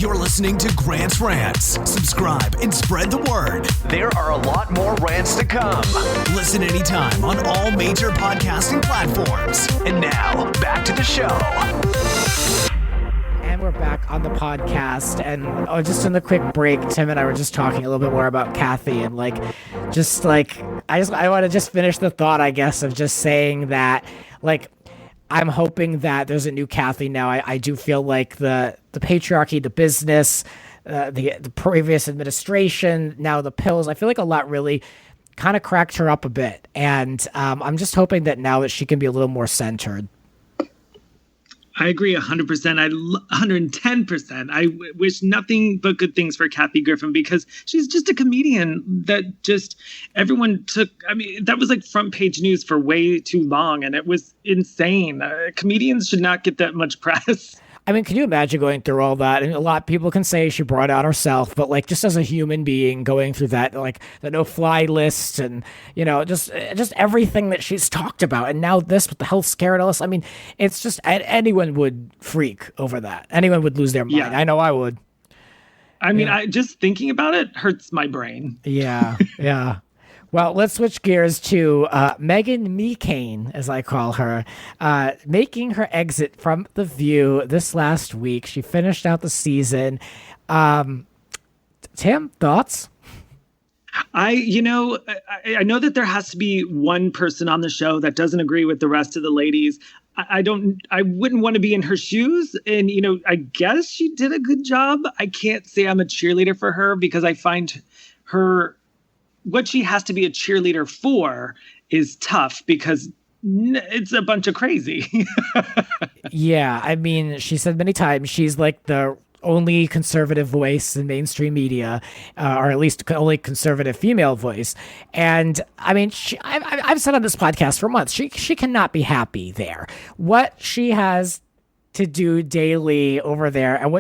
You're listening to Grant's Rants. Subscribe and spread the word. There are a lot more rants to come. Listen anytime on all major podcasting platforms. And now, back to the show. And we're back on the podcast, and just in the quick break, Tim and I were just talking a little bit more about Kathy, and I want to just finish the thought, I guess, of just saying that, I'm hoping that there's a new Kathy now. I do feel like the patriarchy, the business, the previous administration, now the pills, I feel like a lot really kind of cracked her up a bit, and I'm just hoping that now that she can be a little more centered. I agree 100%. 110%. I wish nothing but good things for Kathy Griffin, because she's just a comedian that just everyone took. I mean, that was like front page news for way too long, and it was insane. Comedians should not get that much press. I mean, can you imagine going through all that? And a lot of people can say she brought out herself, but just as a human being going through that, the no-fly list and, just everything that she's talked about. And now this with the health scandalous. I mean, it's just anyone would freak over that. Anyone would lose their mind. Yeah. I know I would. I mean, I just thinking about it hurts my brain. Yeah, yeah. Well, let's switch gears to Megan McCain, as I call her, making her exit from The View this last week. She finished out the season. Tim, thoughts? I know that there has to be one person on the show that doesn't agree with the rest of the ladies. I wouldn't want to be in her shoes. And, I guess she did a good job. I can't say I'm a cheerleader for her, because I find her... what she has to be a cheerleader for is tough, because it's a bunch of crazy. Yeah, I mean, she said many times she's like the only conservative voice in mainstream media, or at least only conservative female voice. And I mean, I've said on this podcast for months, she cannot be happy there. What she has to do daily over there and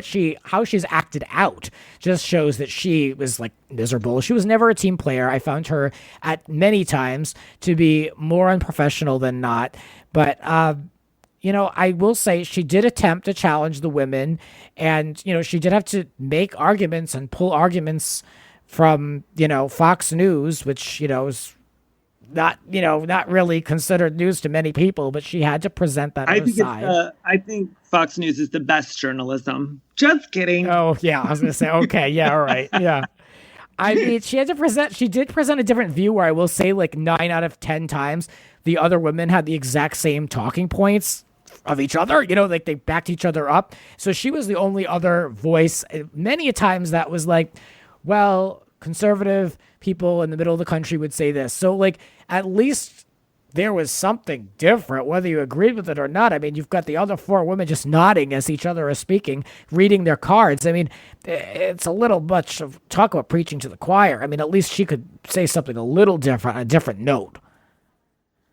how she's acted out just shows that she was miserable. She was never a team player. I found her at many times to be more unprofessional than not. But, I will say she did attempt to challenge the women, and, she did have to make arguments and pull arguments from, Fox News, which, is not really considered news to many people, but she had to present that other side. I think Fox News is the best journalism. Just kidding. Oh, yeah. I was going to say, okay. Yeah. All right. Yeah. I mean, she did present a different view, where I will say 9 out of 10 times the other women had the exact same talking points of each other, they backed each other up. So she was the only other voice. Many a times that was well, conservative people in the middle of the country would say this. So at least there was something different, whether you agreed with it or not. I mean, you've got the other 4 women just nodding as each other is speaking, reading their cards. I mean, it's a little much of talk about preaching to the choir. I mean, at least she could say something a little different, on a different note.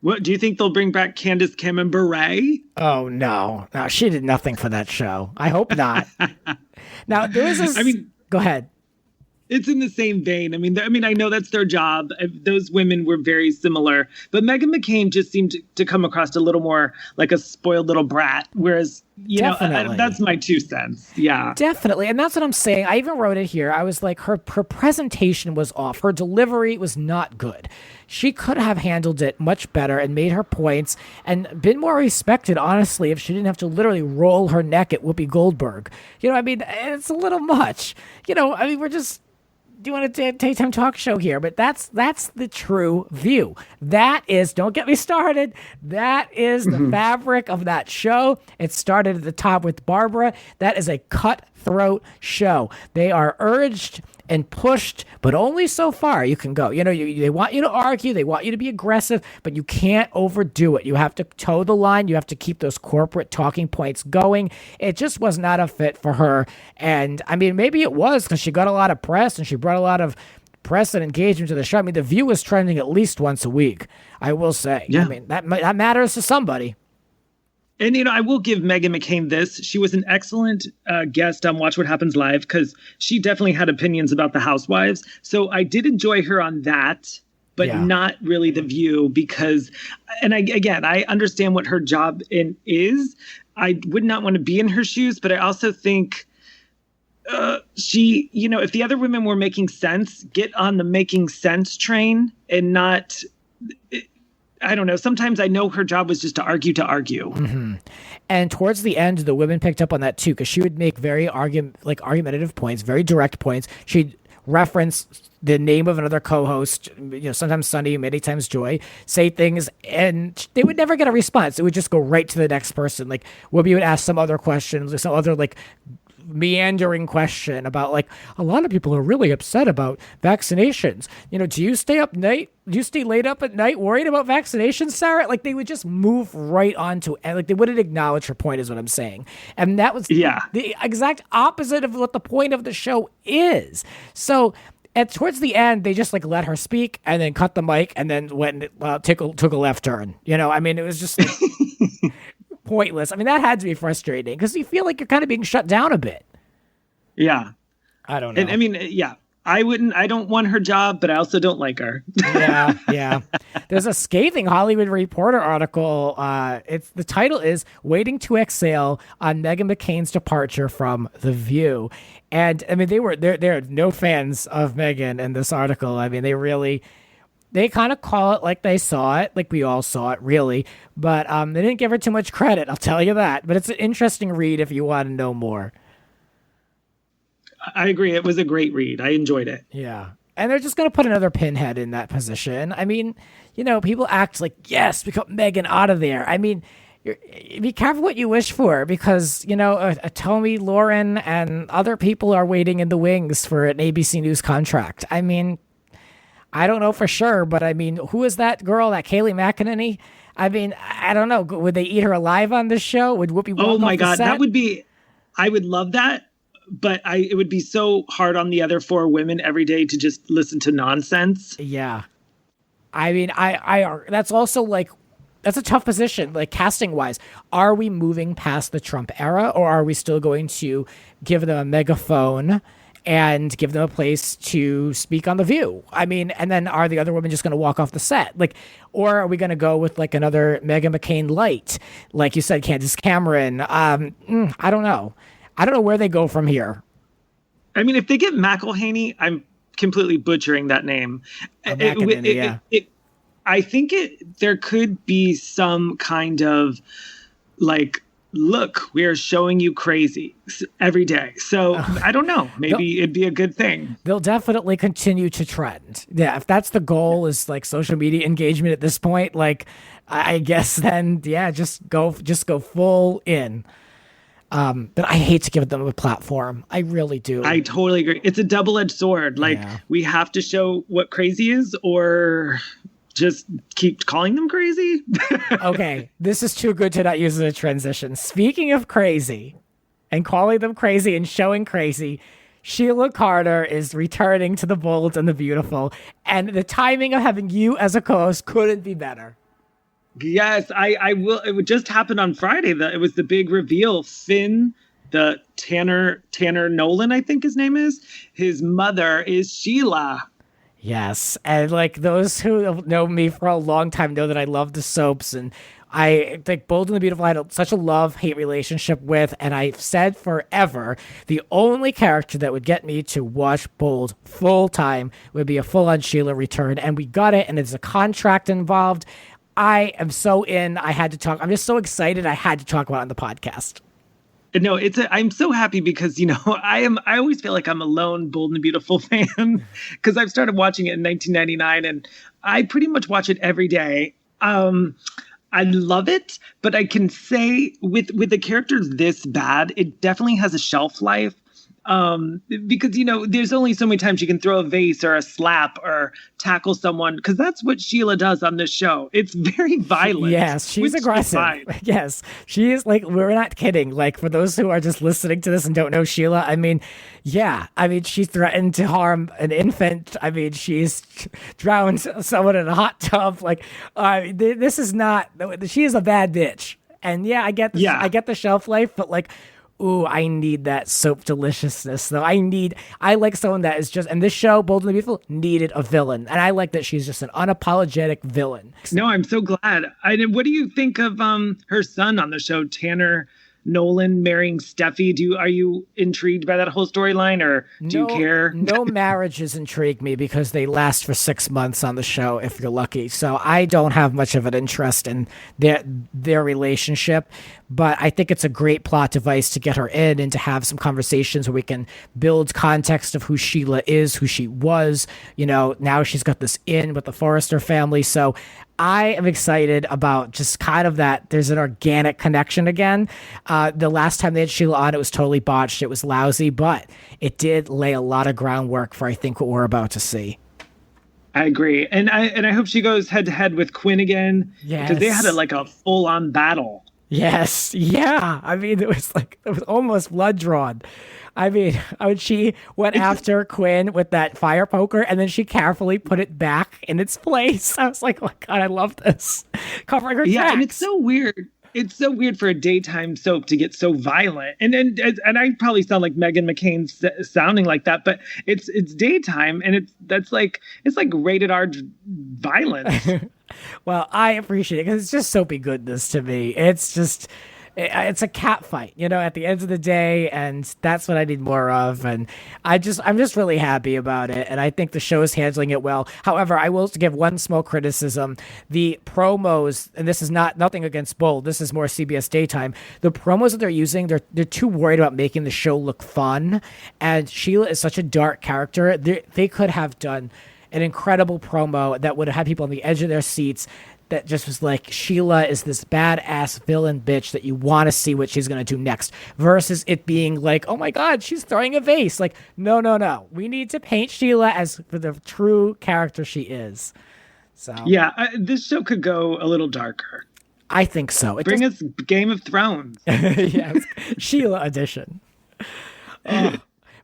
What do you think they'll bring back? Candace, Kim, and Beret? Oh, no, she did nothing for that show. I hope not. Now, there is this... go ahead. It's in the same vein. I mean, I know that's their job. Those women were very similar, but Megan McCain just seemed to come across a little more like a spoiled little brat. Whereas, that's my 2 cents. Yeah, definitely. And that's what I'm saying. I even wrote it here. I was like, her presentation was off. Her delivery was not good. She could have handled it much better and made her points and been more respected, honestly, if she didn't have to literally roll her neck at Whoopi Goldberg. It's a little much. We're just... do you want to take time talk show here? But that's the true view. That is, don't get me started. That is the fabric of that show. It started at the top with Barbara. That is a cutthroat show. They are urged and pushed, but only so far you can go. They want you to argue, they want you to be aggressive, but you can't overdo it. You have to toe the line. You have to keep those corporate talking points going. It just was not a fit for her. And I mean, maybe it was because she got a lot of press and she brought a lot of press and engagement to the show. I mean, The View is trending at least once a week, I will say. Yeah. I mean, that matters to somebody. And, I will give Megan McCain this. She was an excellent guest on Watch What Happens Live, because she definitely had opinions about the housewives. So I did enjoy her on that, but not really The View, because, and I understand what her job is. I would not want to be in her shoes, but I also think she, if the other women were making sense, get on the making sense train and not, I don't know. Sometimes I know her job was just to argue. Mm-hmm. And towards the end, the women picked up on that too, because she would make very argumentative points, very direct points. She'd reference the name of another co-host, sometimes Sunny, many times Joy, say things, and they would never get a response. It would just go right to the next person. Like, Whoopi would ask some other questions, some other meandering question about a lot of people are really upset about vaccinations. Do you stay up night? Do you stay late up at night worried about vaccinations, Sarah? They would just move right on to it. They wouldn't acknowledge her point, is what I'm saying. And that was the exact opposite of what the point of the show is. So towards the end, they just let her speak and then cut the mic and then went and took a left turn. It was just pointless. That had to be frustrating because you feel like you're kind of being shut down a bit. Yeah. I don't know. And I don't want her job, but I also don't like her. Yeah. There's a scathing Hollywood Reporter article. The title is "Waiting to Exhale on Megan McCain's Departure from The View." And they're no fans of Megan in this article. They kind of call it like they saw it, like we all saw it, really. But they didn't give her too much credit, I'll tell you that. But it's an interesting read if you want to know more. I agree. It was a great read. I enjoyed it. Yeah. And they're just going to put another pinhead in that position. People act like, yes, we got Megan out of there. Be careful what you wish for because, a Tommy, Lauren, and other people are waiting in the wings for an ABC News contract. I don't know for sure, but who is that girl, that Kayleigh McEnany? I don't know. Would they eat her alive on this show? Would Whoopi walk Oh my off the God, set? I would love that. But it would be so hard on the other four women every day to just listen to nonsense. Yeah. That's also that's a tough position, casting wise. Are we moving past the Trump era or are we still going to give them a megaphone and give them a place to speak on The View? And then are the other women just going to walk off the set? Or are we going to go with another Megan McCain light? Like you said, Candace Cameron. I don't know. I don't know where they go from here. If they get McElhaney, I'm completely butchering that name. Yeah. I think there could be some kind of look, we are showing you crazy every day. So I don't know. Maybe it'd be a good thing. They'll definitely continue to trend. Yeah, if that's the goal is social media engagement at this point, I guess then just go full in. But I hate to give them a platform. I really do. I totally agree. It's a double-edged sword. We have to show what crazy is or just keep calling them crazy. Okay, this is too good to not use as a transition. Speaking of crazy and calling them crazy and showing crazy, Sheila Carter is returning to The Bold and the Beautiful, and the timing of having you as a co-host couldn't be better. Yes, I will. It would just happen on Friday. It was the big reveal. Finn, the Tanner Nolan, I think his name is. His mother is Sheila. Yes, and those who know me for a long time know that I love the soaps, and I think Bold and the Beautiful I had such a love-hate relationship with, and I've said forever the only character that would get me to watch Bold full-time would be a full-on Sheila return, and we got it, and there's a contract involved. I am so in. I had to talk. I'm just so excited. I had to talk about it on the podcast. No, I'm so happy because, I always feel like I'm a lone Bold and the Beautiful fan because I've started watching it in 1999 and I pretty much watch it every day. I love it, but I can say with the characters this bad, it definitely has a shelf life. Because, there's only so many times you can throw a vase or a slap or tackle someone because that's what Sheila does on this show. It's very violent. Yes, she's aggressive. Yes, she is we're not kidding. For those who are just listening to this and don't know Sheila, she threatened to harm an infant. She's drowned someone in a hot tub. This is not, she is a bad bitch. And I get the shelf life, but ooh, I need that soap deliciousness, though. I like someone that is just, and this show, Bold and the Beautiful, needed a villain. And I like that she's just an unapologetic villain. No, I'm so glad. What do you think of her son on the show, Tanner Nolan marrying Steffi. Are you intrigued by that whole storyline, or do you care? No marriages intrigue me because they last for 6 months on the show if you're lucky. So I don't have much of an interest in their relationship, but I think it's a great plot device to get her in and to have some conversations where we can build context of who Sheila is, who she was. Now she's got this in with the Forrester family. So I am excited about just kind of that there's an organic connection again. The last time they had Sheila on, it was totally botched. It was lousy, but it did lay a lot of groundwork for, I think, what we're about to see. I agree. And I hope she goes head to head with Quinn again. Yes. Because they had a full on battle. Yes. Yeah. I mean, it was almost blood drawn. I mean, when she went after Quinn with that fire poker and then she carefully put it back in its place. I was like, oh God, I love this. Covering her tracks. And it's so weird. It's so weird for a daytime soap to get so violent. And I probably sound like Megan McCain sounding like that, but it's daytime and it's like rated R violence. Well, I appreciate it because it's just soapy goodness to me. It's a cat fight, at the end of the day, and that's what I need more of. And I'm just really happy about it, and I think the show is handling it well. However, I will give one small criticism: the promos, and this is nothing against Bold. This is more CBS daytime. The promos that they're using, they're too worried about making the show look fun, and Sheila is such a dark character. They could have done an incredible promo that would have had people on the edge of their seats. That just was like, Sheila is this badass villain bitch that you want to see what she's going to do next, versus it being like, oh my God, she's throwing a vase. Like, no. We need to paint Sheila as for the true character she is. So yeah, this show could go a little darker. I think so. Bring us Game of Thrones. Yes, Sheila edition.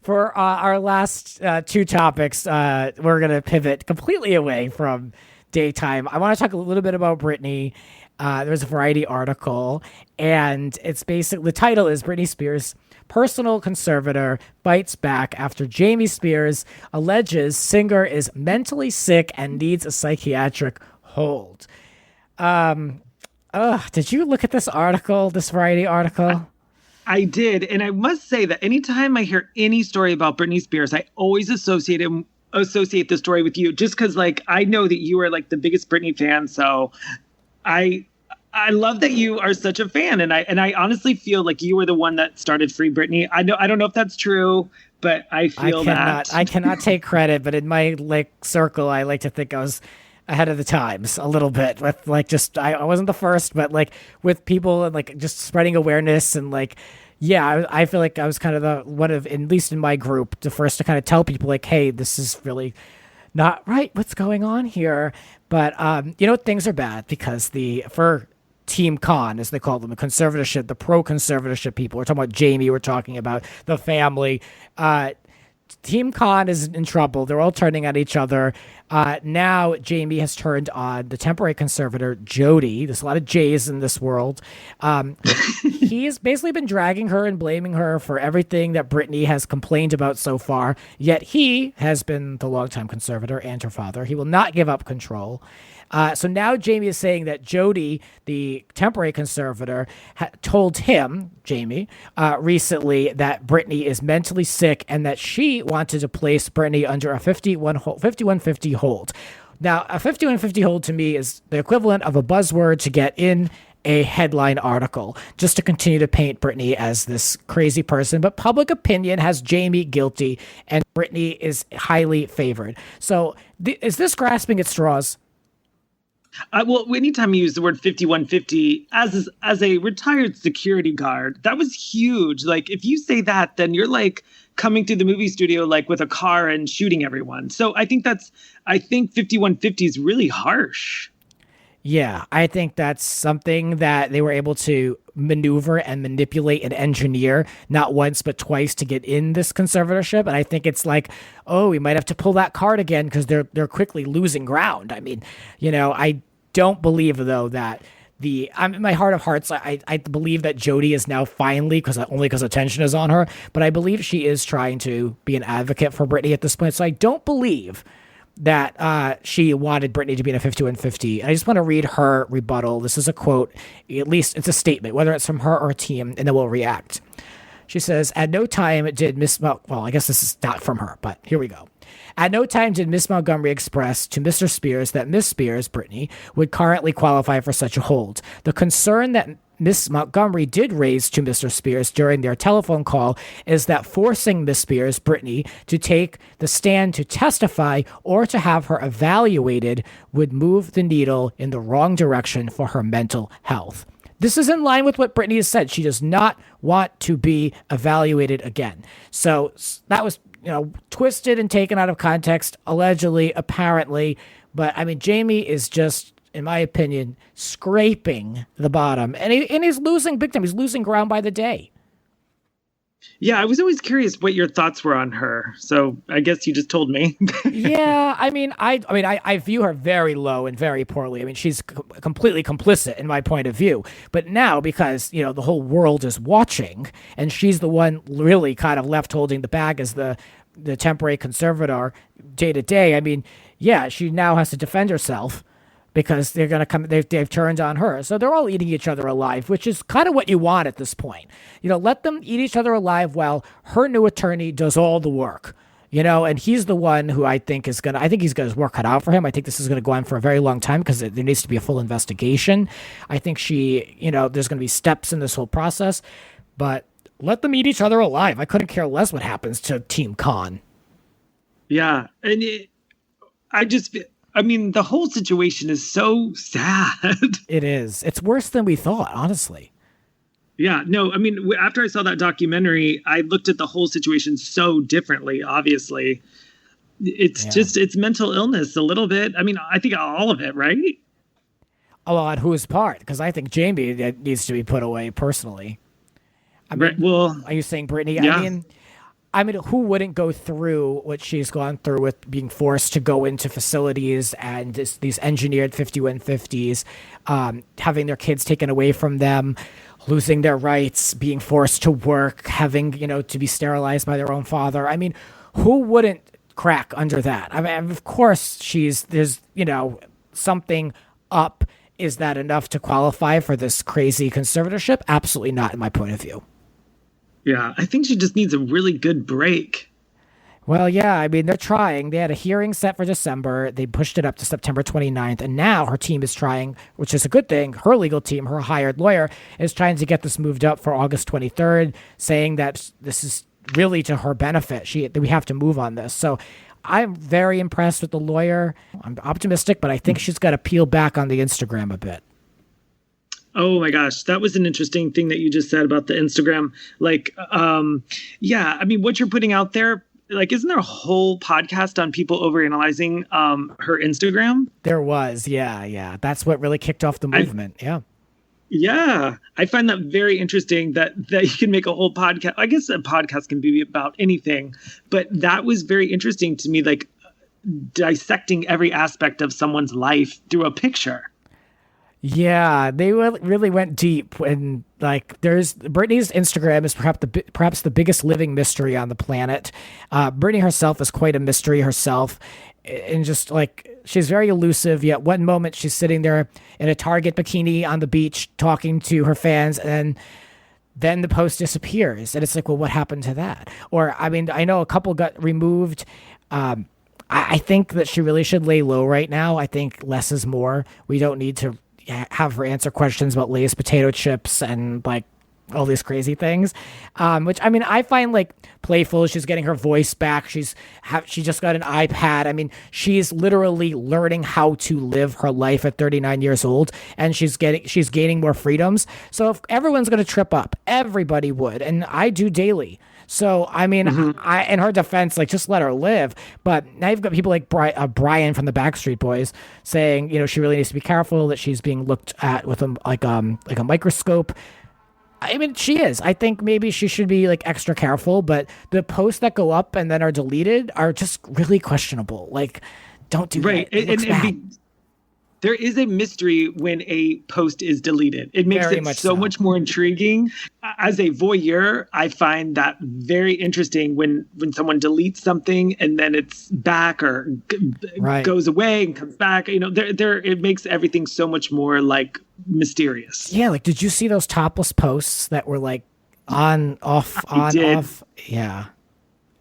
For our last two topics, we're going to pivot completely away from daytime. I want to talk a little bit about Britney. There's a Variety article, and it's basically, the title is Britney Spears' personal conservator bites back after Jamie Spears alleges singer is mentally sick and needs a psychiatric hold. Did you look at this article, this Variety article? I did, and I must say that anytime I hear any story about Britney Spears, I always associate the story with you, just because I know that you are the biggest Britney fan. So I love that you are such a fan. And I honestly feel like you were the one that started Free Britney. I don't know if that's true, but I cannot take credit, but in my circle, I like to think I was ahead of the times a little bit with I wasn't the first, but with people and just spreading awareness and yeah, I feel like I was kind of the one of, at least in my group, the first to kind of tell people hey, this is really not right. What's going on here? But, things are bad because for Team Con, as they call them, the conservatorship, the pro-conservatorship people, we're talking about Jamie, we're talking about the family, Team Con is in trouble. They're all turning on each other. Now Jamie has turned on the temporary conservator, Jody. There's a lot of J's in this world. He's basically been dragging her and blaming her for everything that Britney has complained about so far. Yet he has been the longtime conservator and her father. He will not give up control. So now Jamie is saying that Jody, the temporary conservator, told him, Jamie, recently that Britney is mentally sick and that she wanted to place Britney under a 5150 hold. Now, a 5150 hold to me is the equivalent of a buzzword to get in a headline article, just to continue to paint Britney as this crazy person. But public opinion has Jamie guilty and Britney is highly favored. So is this grasping at straws? Well, anytime you use the word 5150 as a retired security guard, that was huge. If you say that, then you're coming through the movie studio with a car and shooting everyone. So I think 5150 is really harsh. Yeah, I think that's something that they were able to maneuver and manipulate and engineer not once but twice to get in this conservatorship. And I think it's we might have to pull that card again because they're quickly losing ground. I mean, I don't believe though that I'm in my heart of hearts, I believe that Jody is now finally, because attention is on her, but I believe she is trying to be an advocate for Britney at this point. So I don't believe that she wanted Britney to be in a 51-50. I just want to read her rebuttal. This is a quote, at least it's a statement, whether it's from her or a team, and then we'll react. She says, at no time did well, I guess this is not from her, but here we go. At no time did Miss Montgomery express to Mr. Spears that Miss Spears, Britney, would currently qualify for such a hold. The concern that Miss Montgomery did raise to Mr. Spears during their telephone call is that forcing Miss Spears, Britney, to take the stand to testify or to have her evaluated would move the needle in the wrong direction for her mental health. This is in line with what Britney has said. She does not want to be evaluated again. So that was, twisted and taken out of context, allegedly, apparently. But I mean, Jamie is just, in my opinion, scraping the bottom, and he's losing big time. He's losing ground by the day. Yeah, I was always curious what your thoughts were on her. So I guess you just told me. Yeah, I view her very low and very poorly. I mean, she's completely complicit in my point of view. But now, because the whole world is watching, and she's the one really kind of left holding the bag as the temporary conservator day to day. I mean, yeah, she now has to defend herself, because they're going to come, they've turned on her. So they're all eating each other alive, which is kind of what you want at this point. Let them eat each other alive while her new attorney does all the work. And he's the one who I think he's got his work cut out for him. I think this is going to go on for a very long time because there needs to be a full investigation. I think there's going to be steps in this whole process, but let them eat each other alive. I couldn't care less what happens to Team Khan. Yeah. And the whole situation is so sad. It is. It's worse than we thought, honestly. Yeah, no, after I saw that documentary, I looked at the whole situation so differently, obviously. It's mental illness a little bit. I think all of it, right? Oh, on whose part? Because I think Jamie needs to be put away personally. Are you saying Britney? Yeah. Who wouldn't go through what she's gone through with being forced to go into facilities and these engineered 51-50s, having their kids taken away from them, losing their rights, being forced to work, having, to be sterilized by their own father. Who wouldn't crack under that? Of course there's something up. Is that enough to qualify for this crazy conservatorship? Absolutely not, in my point of view. Yeah, I think she just needs a really good break. Well, yeah, they're trying. They had a hearing set for December. They pushed it up to September 29th. And now her team is trying, which is a good thing. Her legal team, her hired lawyer, is trying to get this moved up for August 23rd, saying that this is really to her benefit. We have to move on this. So I'm very impressed with the lawyer. I'm optimistic, but I think she's got to peel back on the Instagram a bit. Oh my gosh, that was an interesting thing that you just said about the Instagram. What you're putting out there, isn't there a whole podcast on people overanalyzing her Instagram? There was, yeah. That's what really kicked off the movement, yeah. Yeah, I find that very interesting that you can make a whole podcast. I guess a podcast can be about anything, but that was very interesting to me, dissecting every aspect of someone's life through a picture. Yeah, they really went deep, and there's Britney's Instagram is perhaps the biggest living mystery on the planet. Britney herself is quite a mystery herself, and just she's very elusive. Yet one moment she's sitting there in a Target bikini on the beach talking to her fans, and then the post disappears, and it's well, what happened to that? Or I know a couple got removed. I think that she really should lay low right now. I think less is more. We don't need to have her answer questions about Lay's potato chips and all these crazy things, which I find playful. She's getting her voice back. She just got an iPad. She's literally learning how to live her life at 39 years old, and she's gaining more freedoms. So if everyone's going to trip up, everybody would, and I do daily. So, in her defense, just let her live. But now you've got people like Brian from the Backstreet Boys saying, she really needs to be careful, that she's being looked at with a microscope. She is. I think maybe she should be extra careful, but the posts that go up and then are deleted are just really questionable. Don't do right. that. It looks bad. there is a mystery when a post is deleted. It makes Very it much so much more intriguing. As a voyeur, I find that very interesting when someone deletes something and then it's back or goes away and comes back. You know, it makes everything so much more like mysterious. Yeah, like did you see those topless posts that were like on, off, on, off? Yeah.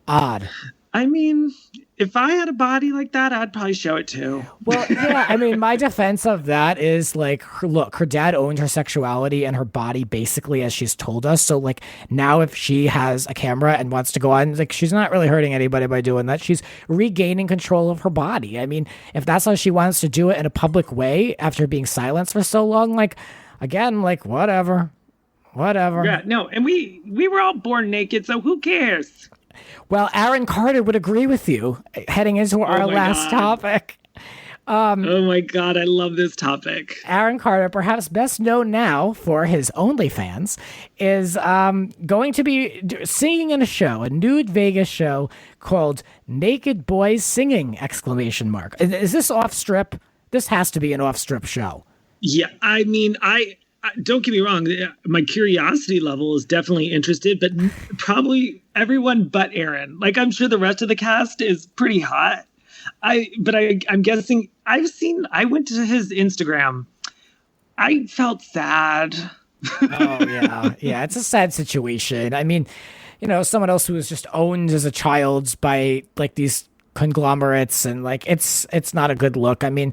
Odd. I mean, if I had a body like that, I'd probably show it too. Well, yeah, I mean, my defense of that is like, her dad owned her sexuality and her body basically as she's told us. So like now if she has a camera and wants to go on, like she's not really hurting anybody by doing that. She's regaining control of her body. I mean, if that's how she wants to do it in a public way after being silenced for so long, like, again, like whatever. Yeah, no, and we were all born naked, so who cares? Well, Aaron Carter would agree with you heading into our last topic. Oh my God, I love this topic. Aaron Carter, perhaps best known now for his OnlyFans, is going to be singing in a nude Vegas show called Naked Boys Singing! ! Is this off strip? This has to be an off strip show. Yeah, I mean, I don't get me wrong. My curiosity level is definitely interested, but probably everyone but Aaron. Like, I'm sure the rest of the cast is pretty hot. I'm guessing I went to his Instagram. I felt sad. Oh, yeah. Yeah, it's a sad situation. I mean, you know, someone else who was just owned as a child by like these conglomerates and like, it's not a good look. I mean,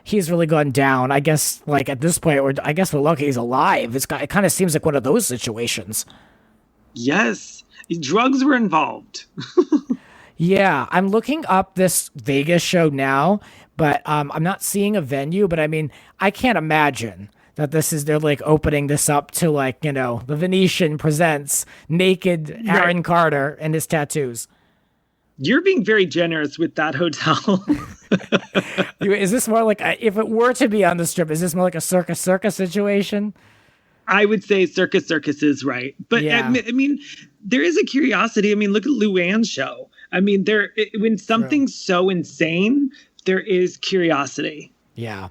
he's really gone down. I guess, like, at this point, I guess we're lucky he's alive. It kind of seems like one of those situations. Yes. Drugs were involved. Yeah, I'm looking up this Vegas show now, but I'm not seeing a venue. But I mean, I can't imagine that they're like opening this up to like, you know, the Venetian presents naked Aaron Carter and his tattoos. You're being very generous with that hotel. Is this more like, if it were to be on the strip, is this more like a circus situation? I would say circus is right. But yeah. I mean, there is a curiosity. I mean, look at Luann's show. I mean, when something's so insane, there is curiosity. Yeah.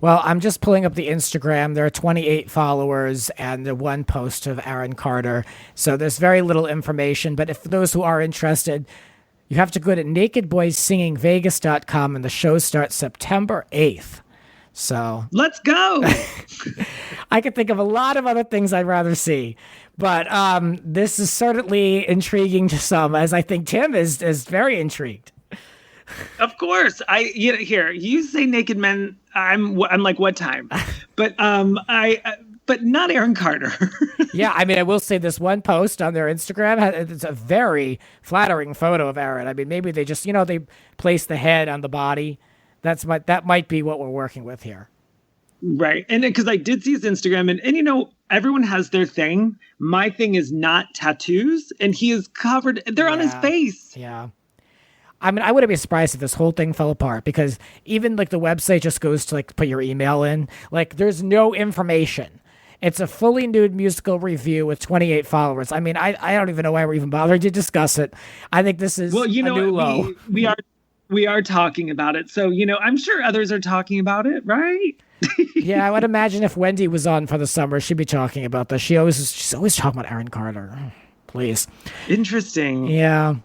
Well, I'm just pulling up the Instagram. There are 28 followers and the one post of Aaron Carter. So there's very little information. But if those who are interested, you have to go to nakedboyssingingvegas.com, and the show starts September 8th. So let's go. I could think of a lot of other things I'd rather see, but this is certainly intriguing to some, as I think Tim is very intrigued. Of course, here you say naked men. I'm like, what time? But but not Aaron Carter. Yeah, I mean, I will say this one post on their Instagram, it's a very flattering photo of Aaron. I mean, maybe they just, they place the head on the body. That might be what we're working with here. Right. And because I did see his Instagram and everyone has their thing. My thing is not tattoos, and he is covered. They're on his face. Yeah. I mean, I wouldn't be surprised if this whole thing fell apart, because even like the website just goes to like put your email in. Like, there's no information. It's a fully nude musical review with 28 followers. I mean, I don't even know why we're even bothering to discuss it. I think this is a new low. We are talking about it. So, I'm sure others are talking about it, right? Yeah, I would imagine if Wendy was on for the summer, she'd be talking about this. She's always talking about Aaron Carter. Please. Interesting. Yeah.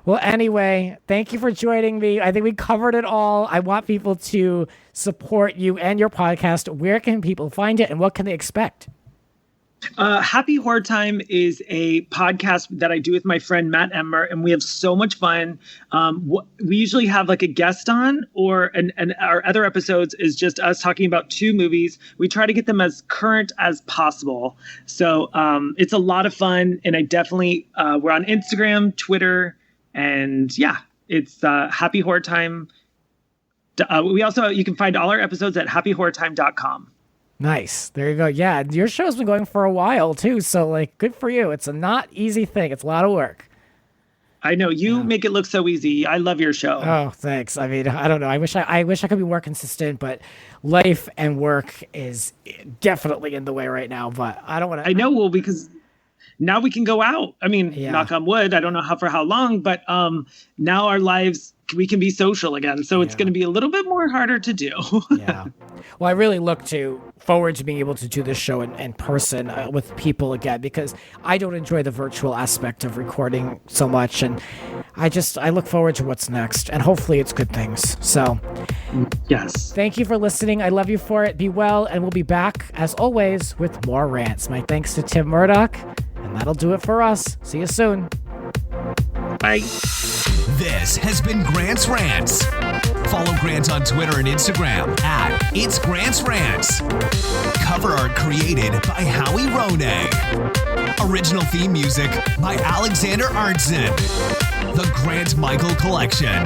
Well, anyway, thank you for joining me. I think we covered it all. I want people to support you and your podcast. Where can people find it, and what can they expect? Happy Horror Time is a podcast that I do with my friend Matt Emert, and we have so much fun. We usually have like a guest on, and our other episodes is just us talking about 2 movies. We try to get them as current as possible. So it's a lot of fun, and I definitely, we're on Instagram, Twitter, and yeah, it's Happy Horror Time. You can find all our episodes at happyhorrortime.com. Nice. There you go. Yeah, your show's been going for a while too, so like, good for you. It's a not easy thing. It's a lot of work. I know you make it look so easy. I love your show. Oh, thanks. I mean, I don't know. I wish I could be more consistent, but life and work is definitely in the way right now. But I don't want to. I know. Well, because now we can go out. I mean, knock on wood. I don't know for how long, but now our lives we can be social again. So it's going to be a little bit more harder to do. Yeah. Well, I really look forward to being able to do this show in person with people again, because I don't enjoy the virtual aspect of recording so much. And I look forward to what's next, and hopefully it's good things. So yes. Thank you for listening. I love you for it. Be well. And we'll be back as always with more rants. My thanks to Tim Murdock. And that'll do it for us. See you soon. Bye. This has been Grant's Rants. Follow Grant on Twitter and Instagram at It's Grant's Rants. Cover art created by Howie Ronay. Original theme music by Alexander Arntzen. The Grant Michael Collection.